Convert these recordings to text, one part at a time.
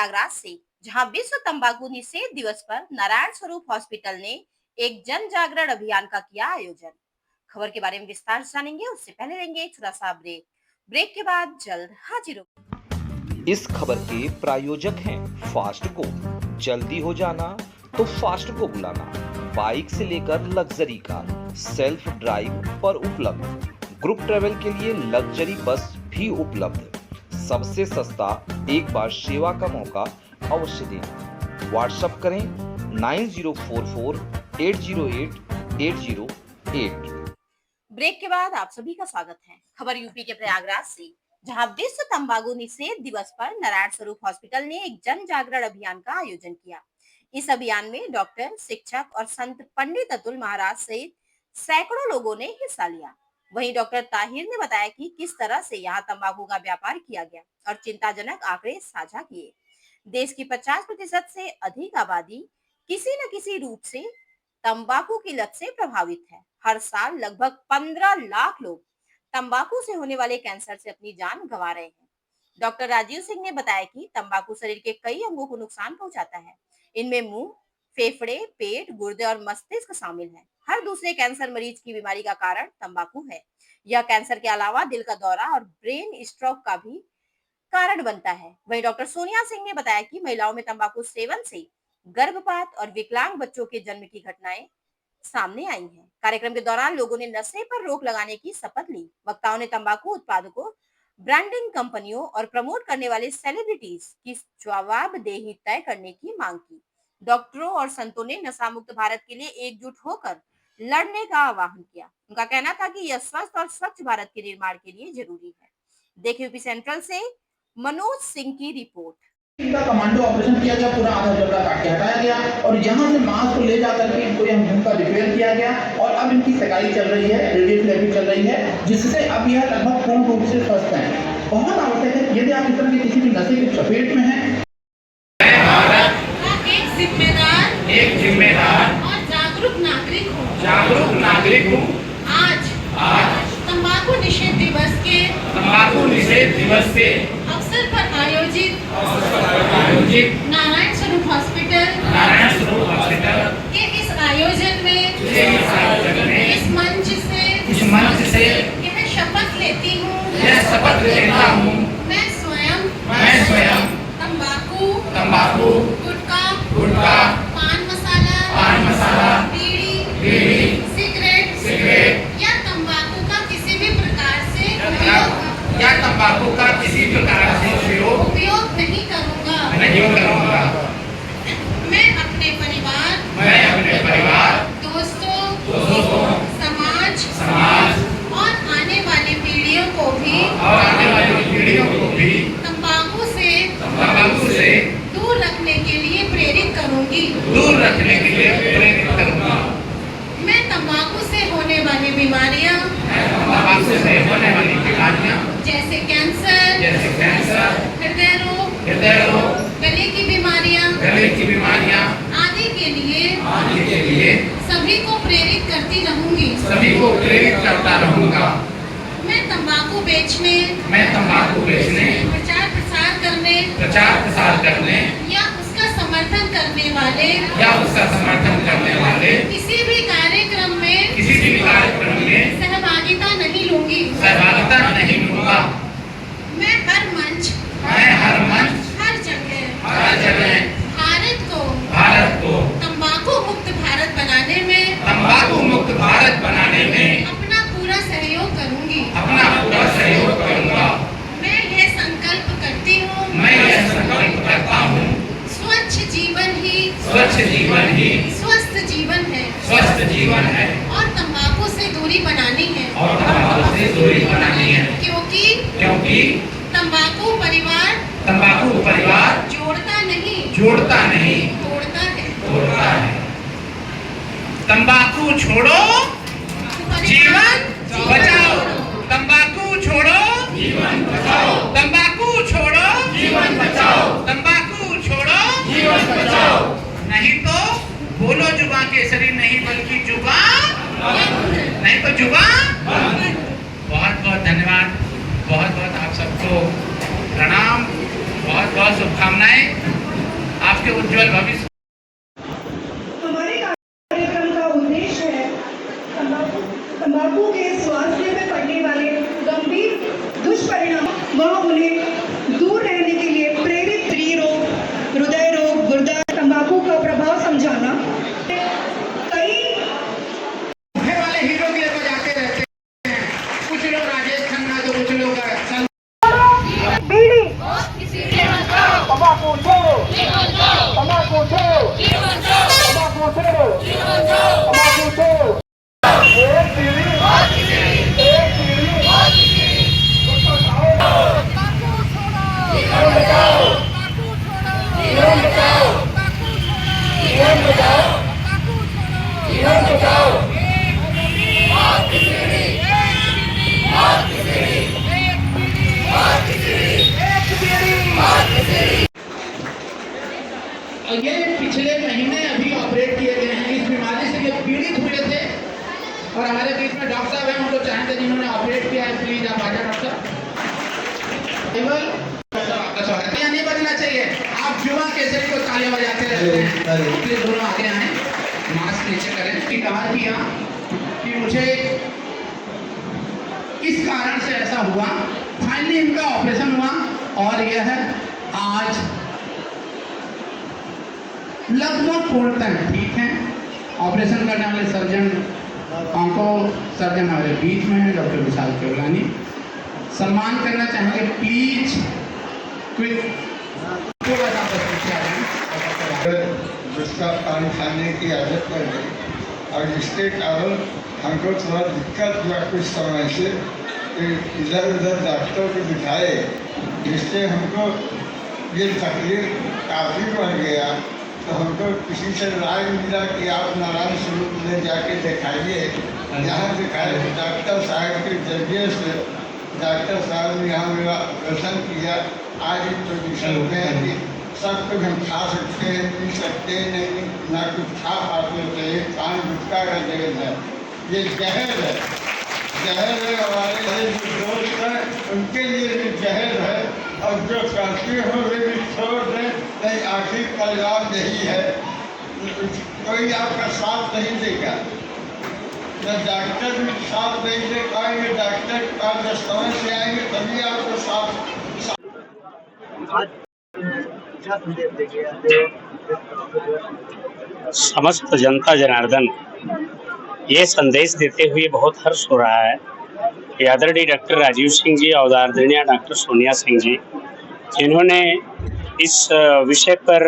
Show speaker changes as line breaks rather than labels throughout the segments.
प्रयागराज से, जहां विश्व तंबाकू निषेध दिवस पर नारायण स्वरूप हॉस्पिटल ने एक जन जागरण अभियान का किया आयोजन। खबर के बारे में विस्तार से जानेंगे, उससे पहले लेंगे एक छोटा सा ब्रेक। ब्रेक के बाद जल्द हाजिर होंगे।
इस खबर के प्रायोजक हैं फास्ट को। जल्दी हो जाना तो फास्ट को बुलाना। बाइक से लेकर लग्जरी कार, सेल्फ ड्राइव पर उपलब्ध। ग्रुप ट्रेवल के लिए लग्जरी बस भी उपलब्ध। सबसे सस्ता एक बार सेवा का मौका अवश्य दें। व्हाट्सएप करें 9044808808।
ब्रेक के बाद आप सभी का स्वागत है। खबर यूपी के प्रयागराज से, जहां विश्व तंबाकू निषेध दिवस पर नारायण स्वरूप हॉस्पिटल ने एक जन जागरण अभियान का आयोजन किया। इस अभियान में डॉक्टर, शिक्षक और संत पंडित अतुल महाराज सहित सैकड़ों लोगों ने हिस्सा लिया। वहीं डॉक्टर ताहिर ने बताया कि किस तरह से यहाँ तंबाकू का व्यापार किया गया और चिंताजनक आंकड़े साझा किए। देश की 50% से अधिक आबादी किसी न किसी रूप से तंबाकू की लत से प्रभावित है। हर साल लगभग 15 लाख लोग तंबाकू से होने वाले कैंसर से अपनी जान गंवा रहे हैं। डॉक्टर राजीव सिंह ने बताया कि तंबाकू शरीर के कई अंगों को नुकसान पहुंचाता है। इनमें मुंह, फेफड़े, पेट, गुर्दे और मस्तिष्क शामिल है। हर दूसरे कैंसर मरीज की बीमारी का कारण तंबाकू है। यह कैंसर के अलावा दिल का दौरा और ब्रेन स्ट्रोक का भी कारण बनता है। वहीं डॉक्टर सोनिया सिंह ने बताया कि महिलाओं में तंबाकू सेवन से गर्भपात और विकलांग बच्चों के जन्म की घटनाएं सामने आई हैं। कार्यक्रम के दौरान लोगों ने नशे पर रोक लगाने की शपथ ली। वक्ताओं ने तंबाकू उत्पादकों, ब्रांडिंग कंपनियों और प्रमोट करने वाले सेलिब्रिटीज की जवाबदेही तय करने की मांग की। डॉक्टरों और संतों ने नशा मुक्त भारत के लिए एकजुट होकर लड़ने का आह्वान किया। उनका कहना था कि यह स्वस्थ और स्वच्छ भारत के निर्माण के लिए जरूरी है। देखिए यूपी सेंट्रल से मनोज सिंह की रिपोर्ट।
इनका कमांडो ऑपरेशन किया गया, पूरा आधा जबड़ा काट के हटाया गया और यहाँ से मांस को ले जाकर के इनको यहाँ मुंह का रिपेयर किया गया और अब इनकी सगाई चल रही है, रेडियोथेरेपी चल रही है, जिससे अब यह लगभग पूर्ण रूप से स्वस्थ है। बहुत आवश्यक है, यदि आप इस तरह के किसी भी नशे की चपेट में हैं।
एक जिम्मेदार
और जागरूक
नागरिक हूँ।
आज तंबाकू निषेध दिवस के अवसर पर आयोजित नारायण स्वरूप हॉस्पिटल के इस आयोजन में इस मंच से यह शपथ लेता हूँ। मैं स्वयं तंबाकू, गुटखा, पान मसाला, बीड़ी, सिगरेट या तंबाकू का किसी भी प्रकार से उपयोग नहीं करूँगा। मैं अपने परिवार, दोस्तों, समाज और आने वाली पीढ़ियों को भी तंबाकू से दूर रखने के लिए प्रेरित करूंगी। मैं तंबाकू से होने वाली बीमारियां जैसे कैंसर, हृदय रोग, गले की बीमारियां आदि के लिए सभी को प्रेरित करता रहूंगा। मैं तंबाकू बेचने, प्रचार प्रसार करने या उसका समर्थन करने वाले किसी भी कार्यक्रम में सहभागिता नहीं लूंगी। मैं हर मंच, हर जगह भारत को तंबाकू मुक्त भारत बनाने में अपना पूरा सहयोग करूंगी। मैं यह संकल्प करता हूँ स्वच्छ जीवन ही स्वस्थ जीवन है और तंबाकू से दूरी बनानी है। क्योंकि तंबाकू परिवार जोड़ता नहीं तोड़ता है।
तंबाकू छोड़ो, जीवन बचाओ। तंबाकू छोड़ो,
जीवन बचाओ।
तंबाकू छोड़ो,
जीवन बचाओ।
तंबाकू छोड़ो,
जीवन बचाओ।
नहीं तो बोलो जुबान केसरी नहीं, बल्कि जुबान नहीं तो जुबान। बहुत बहुत धन्यवाद, बहुत बहुत आप सबको प्रणाम, बहुत बहुत शुभकामनाएं। आपके उज्जवल भविष्य।
हमारे कार्यक्रम का उद्देश्य है तंबाकू के स्वास्थ्य में पड़ने वाले गंभीर दुष्परिणाम व उन्हें दूर रहने के लिए प्रेरित स्त्री रोग, हृदय रोग, गुर्दा, तंबाकू का प्रभाव समझाना। कई
वाले हीरो के लिए जाते रहते हैं, कुछ लोग राजेश खन्ना तो कुछ लोग
बीड़ी तंबाकू छोड़ो, तंबाकू छोड़ो, तंबाकू छोड़ो, तंबाकू छोड़ो। एक बीड़ी, एक बीड़ी, उसको खाओ, जीवन बचाओ, जीवन बचाओ, जीवन बचाओ, जीवन बचाओ।
और ये पिछले महीने अभी ऑपरेट किए गए हैं। इस बीमारी से ये पीड़ित हुए थे और हमारे बीच में डॉक्टर साहब हैं, उनको चाहेंगे जिन्होंने ऑपरेट किया है, प्लीज आप आ जाए डॉक्टर आपका स्वागत है। नहीं बचना चाहिए, आप युवा केसरी को तालियां बजाते रहते हैं। प्लीज दोनों आगे आए, मास्क नीचे करें। कि कहा किया कि मुझे इस कारण से ऐसा हुआ, फाइनली इनका ऑपरेशन हुआ और यह आज लगभग पूर्णतः ठीक है। ऑपरेशन करने वाले सर्जन आंखों सर्जन हमारे बीच में है, डॉक्टर विशाल केवलानी। सम्मान करना चाहेंगे प्लीज क्विक थोड़ा सा प्रतीक्षा करें।
जिसका पानी खाने की आदत पड़ गई और इसके कारण हमको थोड़ा दिक्कत हुआ कुछ समय से, इधर उधर डॉक्टर को दिखाए, जिससे हमको ये तकलीफ काफ़ी बढ़ गया। तो हमको किसी से राय मिला कि आप नारायण स्वरूप में जाके दिखाइए। यहाँ दिखाए डॉक्टर साहब के जरिए से डॉक्टर साहब ने यहाँ मेरा ऑपरेशन किया। आज इस पोजिशन में है कि सब कुछ हम खा सकते हैं, पी सकते हैं, नहीं ना कुछ खा पाते थे। पान गुटखा का जगह है, ये जहर है, जहर है। हमारे जो दोस्त हैं उनके लिए भी जहर है और जो करते हो वे भी छोड़ दें, नहीं आखिर परिणाम यही है। कोई आपका साथ नहीं देगा, न डॉक्टर भी साथ नहीं दे पाएंगे। डॉक्टर का जब समय से आएंगे तभी आपको साथ।
समस्त जनता जनार्दन ये संदेश देते हुए बहुत हर्ष हो रहा है कि आदरणीय डॉक्टर राजीव सिंह जी और आदरणीय डॉक्टर सोनिया सिंह जी, जिन्होंने इस विषय पर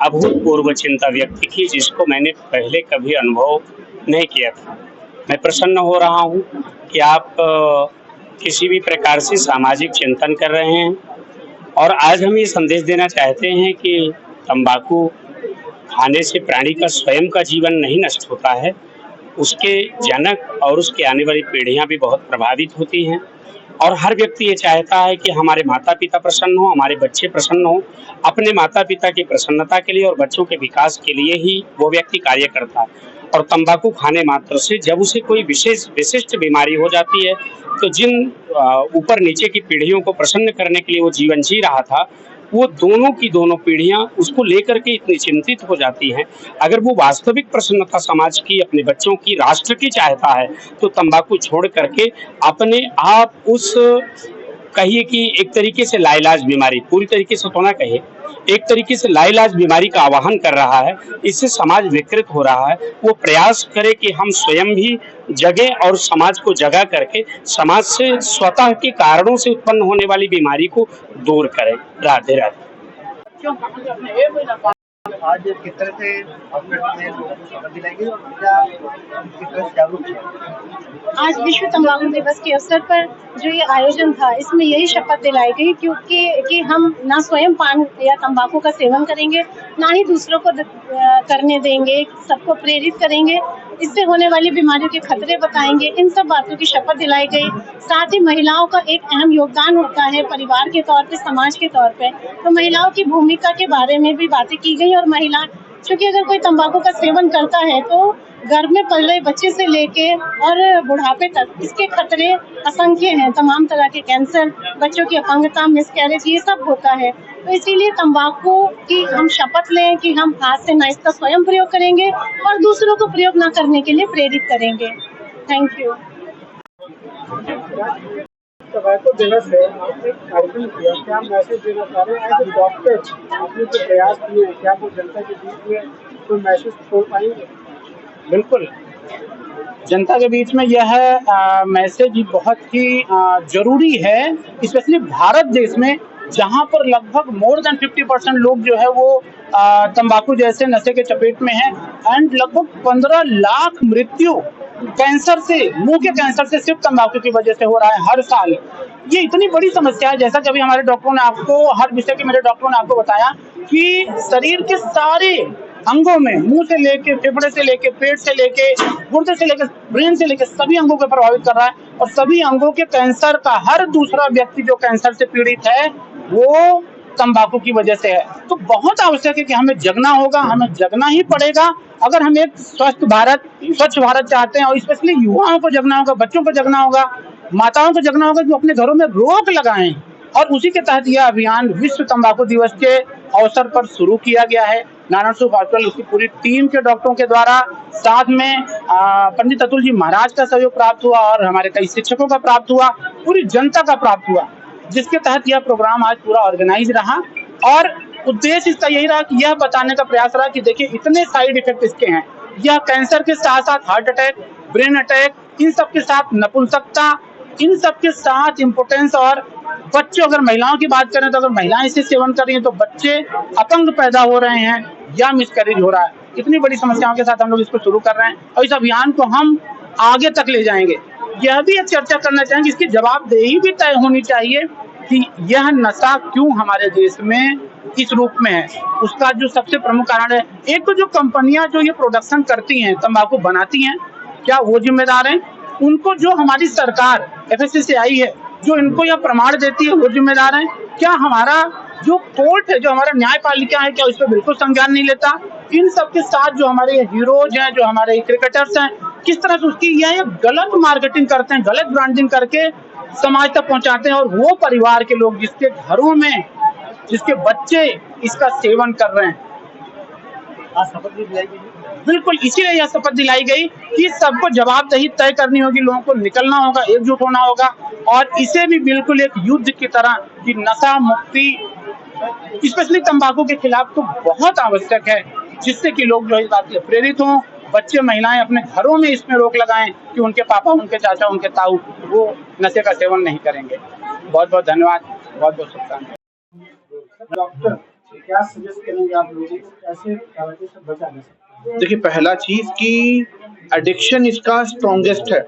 अभूतपूर्व चिंता व्यक्त की, जिसको मैंने पहले कभी अनुभव नहीं किया था। मैं प्रसन्न हो रहा हूँ कि आप किसी भी प्रकार से सामाजिक चिंतन कर रहे हैं और आज हम ये संदेश देना चाहते हैं कि तंबाकू खाने से प्राणी का स्वयं का जीवन नहीं नष्ट होता है, उसके जनक और उसके आने वाली पीढ़ियां भी बहुत प्रभावित होती हैं। और हर व्यक्ति ये चाहता है कि हमारे माता पिता प्रसन्न हो, हमारे बच्चे प्रसन्न हो। अपने माता पिता की प्रसन्नता के लिए और बच्चों के विकास के लिए ही वो व्यक्ति कार्य करता है। और तंबाकू खाने मात्र से जब उसे कोई विशिष्ट बीमारी हो जाती है, तो जिन ऊपर नीचे की पीढ़ियों को प्रसन्न करने के लिए वो जीवन जी रहा था, वो दोनों की दोनों पीढ़ियां उसको लेकर के इतनी चिंतित हो जाती हैं। अगर वो वास्तविक प्रसन्नता समाज की, अपने बच्चों की, राष्ट्र की चाहता है, तो तंबाकू छोड़ करके अपने आप उस कहिए कि एक तरीके से लाइलाज बीमारी, पूरी तरीके से तो ना कहे, एक तरीके से लाइलाज बीमारी का आवाहन कर रहा है। इससे समाज विकृत हो रहा है। वो प्रयास करे कि हम स्वयं भी जगे और समाज को जगा करके समाज से स्वतः के कारणों से उत्पन्न होने वाली बीमारी को दूर करें। राधे राधे।
आज किस तरह से हॉस्पिटल में लोगों को शपथ दिलाई गई और क्या किस तरह से जागरूक किया?
आज विश्व तंबाकू दिवस के अवसर पर जो ये आयोजन था, इसमें यही शपथ दिलाई गई कि हम ना स्वयं पान या तंबाकू का सेवन करेंगे, ना ही दूसरों को करने देंगे, सबको प्रेरित करेंगे, इससे होने वाली बीमारियों के खतरे बताएंगे। इन सब बातों की शपथ दिलाई गई। साथ ही महिलाओं का एक अहम योगदान होता है परिवार के तौर पे, समाज के तौर पे, तो महिलाओं की भूमिका के बारे में भी बातें की गई और महिला क्योंकि अगर कोई तंबाकू का सेवन करता है तो घर में पल रहे बच्चे से लेके और बुढ़ापे तक इसके खतरे असंख्य हैं। तमाम तरह के कैंसर, बच्चों की अपंगता, मिसकैरेज, ये सब होता है। तो इसीलिए तंबाकू की हम शपथ लें कि हम हाथ से ना इसका स्वयं प्रयोग करेंगे और दूसरों को प्रयोग ना करने के लिए प्रेरित करेंगे। Thank you.
तंबाकू दिवस है, आपने कार्यक्रम किया, क्या मैसेज देना चाह रहे हैं एज ए डॉक्टर? आपने जो प्रयास किए हैं, क्या वो जनता के बीच में कोई मैसेज छोड़ पाएंगे?
बिल्कुल, जनता के बीच में यह मैसेज बहुत ही जरूरी है, स्पेशली भारत देश में जहां पर लगभग मोर देन 50% लोग जो है वो तंबाकू जैसे नशे के चपेट में हैं एंड लगभग 15 लाख मृत्यु कैंसर से, मुंह के कैंसर से सिर्फ तंबाकू की वजह से हो रहा है हर साल। ये इतनी बड़ी समस्या है, जैसा कि अभी हमारे डॉक्टरों ने आपको, हर विषय के मेरे डॉक्टरों ने आपको बताया कि शरीर के सारे अंगों में, मुंह से लेके, फेफड़े से लेके, पेट से लेके, गुर्दे से लेके, ब्रेन से लेके सभी अंगों को प्रभावित कर रहा है और सभी अंगों के कैंसर का हर दूसरा व्यक्ति जो कैंसर से पीड़ित है वो तंबाकू की वजह से है। तो बहुत आवश्यक है कि हमें जगना होगा, हमें जगना ही पड़ेगा अगर हम एक स्वच्छ भारत चाहते हैं। और स्पेशली युवाओं को जगना होगा, बच्चों को जगना होगा, माताओं को जगना होगा जो अपने घरों में रोक लगाएं। और उसी के तहत यह अभियान विश्व तंबाकू दिवस के अवसर पर शुरू किया गया है। नारायण स्वरूप हॉस्पिटल उसकी पूरी टीम के डॉक्टरों के द्वारा, साथ में पंडित अतुल जी महाराज का सहयोग प्राप्त हुआ और हमारे कई शिक्षकों का प्राप्त हुआ, पूरी जनता का प्राप्त हुआ, जिसके तहत यह प्रोग्राम आज पूरा ऑर्गेनाइज रहा। और उद्देश्य इसका यही रहा कि यह बताने का प्रयास रहा कि देखिए इतने साइड इफेक्ट इसके हैं। यह कैंसर के साथ साथ हार्ट अटैक, ब्रेन अटैक, इन सब के साथ नपुंसकता, इन सब के साथ इम्पोर्टेंस। और बच्चों, अगर महिलाओं की बात करें तो अगर महिलाएं इसे सेवन कर रही हैं तो बच्चे अपंग पैदा हो रहे हैं या मिसकैरेज हो रहा है। इतनी बड़ी समस्याओं के साथ हम लोग इसको शुरू कर रहे हैं और इस अभियान को हम आगे तक ले जाएंगे। यह भी एक चर्चा करना चाहेंगे, इसकी जवाबदेही भी तय होनी चाहिए कि यह नशा क्यों हमारे देश में इस रूप में है। उसका जो सबसे प्रमुख कारण है, एक तो जो कंपनियां जो ये प्रोडक्शन करती हैं, तंबाकू बनाती हैं, क्या वो जिम्मेदार हैं? उनको जो हमारी सरकार FSSAI है जो इनको यह प्रमाण देती है वो जिम्मेदार है? क्या हमारा जो कोर्ट है, जो हमारा न्यायपालिका है, क्या इस पर बिल्कुल संज्ञान नहीं लेता? इन सब के साथ जो हमारे हीरोज हैं, जो हमारे क्रिकेटर्स हैं, किस तरह से उसकी यह गलत मार्केटिंग करते हैं, गलत ब्रांडिंग करके समाज तक पहुंचाते हैं। और वो परिवार के लोग जिसके घरों में, जिसके बच्चे इसका सेवन कर रहे हैं।
शपथ भी दिलाई गई,
बिल्कुल इसीलिए यह शपथ दिलाई गई कि सबको जवाबदेही तय करनी होगी, लोगों को निकलना होगा, एकजुट होना होगा और इसे भी बिल्कुल एक युद्ध की तरह कि नशा मुक्ति स्पेशली तंबाकू के खिलाफ तो बहुत आवश्यक है, जिससे कि लोग जो इस बात से प्रेरित हों, बच्चे, महिलाएं अपने घरों में इसमें रोक लगाएं कि उनके पापा, उनके चाचा, उनके ताऊ वो नशे का सेवन नहीं करेंगे। बहुत बहुत धन्यवाद, बहुत बहुत शुभकामनाएं।
डॉक्टर क्या सजेस्ट करेंगे आप लोगों को, कैसे तंबाकू से बचा जा सकता है?
देखिए, पहला चीज कि एडिक्शन इसका स्ट्रॉन्गेस्ट है।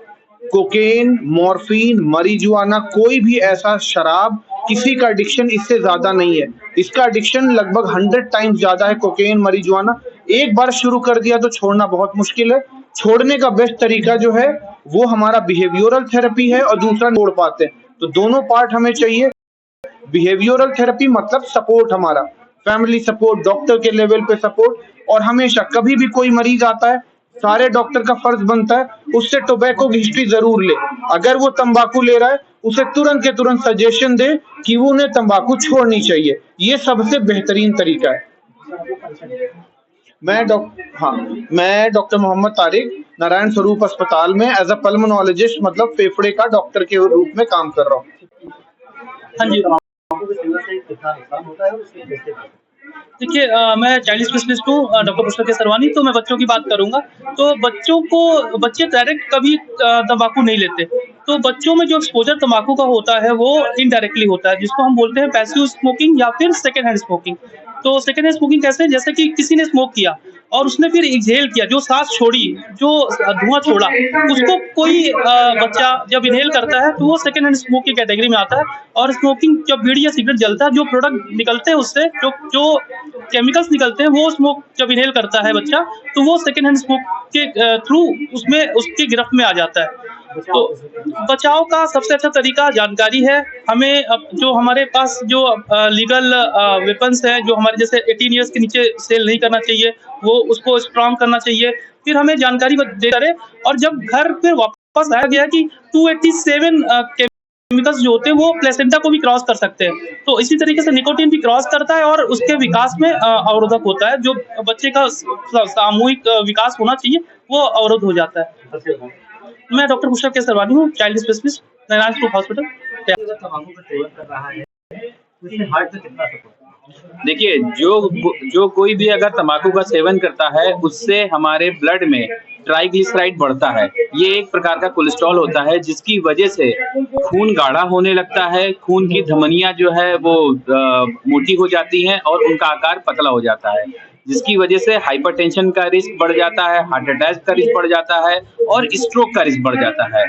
कोकेन, मॉर्फिन, मरीजुआना, कोई भी ऐसा शराब, किसी का एडिक्शन इससे ज्यादा नहीं है। इसका एडिक्शन लगभग 100 टाइम्स ज्यादा है कोकेन, मरीजुआना। एक बार शुरू कर दिया तो छोड़ना बहुत मुश्किल है। छोड़ने का बेस्ट तरीका जो है वो हमारा बिहेवियरल थेरेपी है और दूसरा छोड़ पाते हैं, तो दोनों पार्ट हमें चाहिए। बिहेवियरल थेरेपी मतलब सपोर्ट, हमारा फैमिली सपोर्ट, डॉक्टर के लेवल पे सपोर्ट। और हमेशा कभी भी कोई मरीज आता है, सारे डॉक्टर का फर्ज बनता है उससे टोबैको की हिस्ट्री जरूर ले। अगर वो तंबाकू ले रहा है उसे तुरंत के तुरंत सजेशन दे कि वो उन्हें तंबाकू छोड़नी चाहिए। ये सबसे बेहतरीन तरीका है। मैं डॉक्टर मोहम्मद तारिक नारायण स्वरूप अस्पताल में एज अ पल्मोनोलॉजिस्ट मतलब फेफड़े का डॉक्टर के रूप में काम कर रहा हूँ।
हाँ जी,
देखिए मैं चाइल्ड स्पेशलिस्ट हूँ, डॉक्टर पुष्कर केसरवानी। तो मैं बच्चों की बात करूंगा। तो बच्चे डायरेक्ट कभी तंबाकू नहीं लेते, तो बच्चों में जो एक्सपोजर तंबाकू का होता है वो इनडायरेक्टली होता है, जिसको हम बोलते हैं पैसिव स्मोकिंग या फिर सेकेंड हैंड स्मोकिंग। तो सेकेंड हैंड स्मोकिंग कैसे? जैसे कि किसी ने स्मोक किया और उसने फिर एक्सहेल किया, जो सांस छोड़ी, जो धुआं छोड़ा, उसको कोई बच्चा जब इनहेल करता है तो वो सेकेंड हैंड स्मोक की कैटेगरी में आता है। और स्मोकिंग, जब बीड़ी या सिगरेट जलता है, जो प्रोडक्ट निकलते हैं उससे, जो केमिकल्स निकलते हैं, वो स्मोक जब इनहेल करता है बच्चा, तो वो सेकेंड हैंड स्मोक के थ्रू उसमें उसकी गिरफ्त में आ जाता है। तो बचाव का सबसे अच्छा तरीका जानकारी है। हमें अब जो हमारे पास जो लीगल वेपन्स है, जो हमारे जैसे 18 इयर्स के नीचे सेल नहीं करना चाहिए, वो उसको स्ट्रॉन्ग करना चाहिए। फिर हमें जानकारी देते रहे, और जब घर फिर वापस आया गया कि 287 केमिकल्स जो होते हैं वो प्लेसेंटा को भी क्रॉस कर सकते हैं। तो इसी तरीके से निकोटीन भी क्रॉस करता है और उसके विकास में अवरोधक होता है। जो बच्चे का सामूहिक विकास होना चाहिए वो अवरोध हो जाता है। मैं डॉक्टर पुष्कर के सरवानी हूँ, child specialist, Narayan group hospital.
देखिए, जो कोई भी अगर तंबाकू का सेवन करता है उससे हमारे ब्लड में ट्राइग्लिसराइड बढ़ता है। ये एक प्रकार का कोलेस्ट्रॉल होता है जिसकी वजह से खून गाढ़ा होने लगता है, खून की धमनियां जो है वो मोटी हो जाती हैं और उनका आकार पतला हो जाता है, जिसकी वजह से हाइपरटेंशन का रिस्क बढ़ जाता है, हार्ट अटैक का रिस्क बढ़ जाता है और स्ट्रोक का रिस्क बढ़ जाता है।